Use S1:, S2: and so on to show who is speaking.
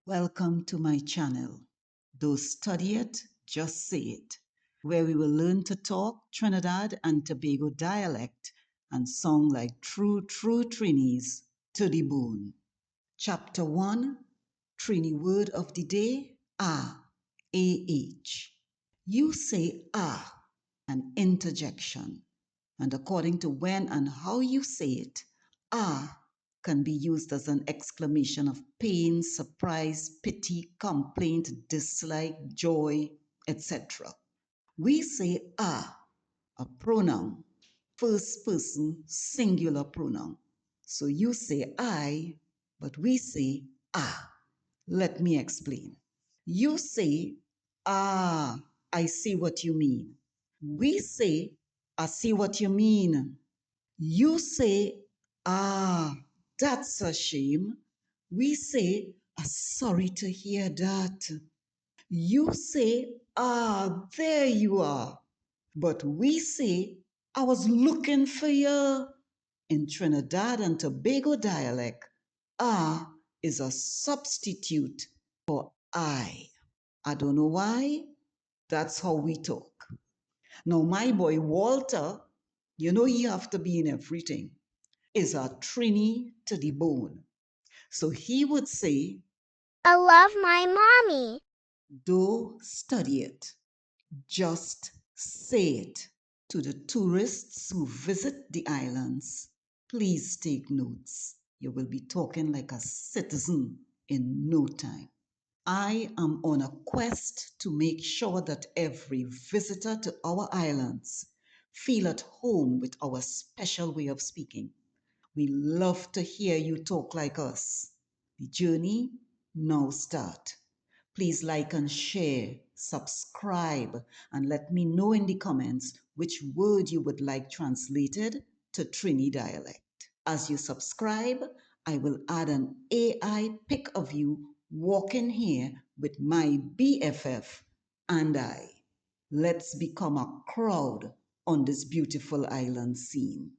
S1: Welcome to my channel. Don't study it, just say it, where we will learn to talk Trinidad and Tobago dialect and sound like true Trinis to the bone. Chapter 1, Trini word of the day, A-H. You say an interjection, and according to when and how you say it, can be used as an exclamation of pain, surprise, pity, complaint, dislike, joy, etc. We say a pronoun, first person singular pronoun. So you say I, but we say Let me explain. You say, I see what you mean. We say, I see what you mean. You say, that's a shame. We say, sorry to hear that. You say, there you are. But we say, I was looking for you. In Trinidad and Tobago dialect, is a substitute for I. I don't know why. That's how we talk. Now, my boy Walter, you know he have to be in everything, is a Trini to the bone. So he would say,
S2: I love my mommy.
S1: don't study it, just say it. To the tourists who visit the islands, please take notes. You will be talking like a citizen in no time. I am on a quest to make sure that every visitor to our islands feel at home with our special way of speaking. We love to hear you talk like us. The journey now start. Please like and share, subscribe, and let me know in the comments which word you would like translated to Trini dialect. As you subscribe, I will add an AI pic of you walking here with my BFF and I. Let's become a crowd on this beautiful island scene.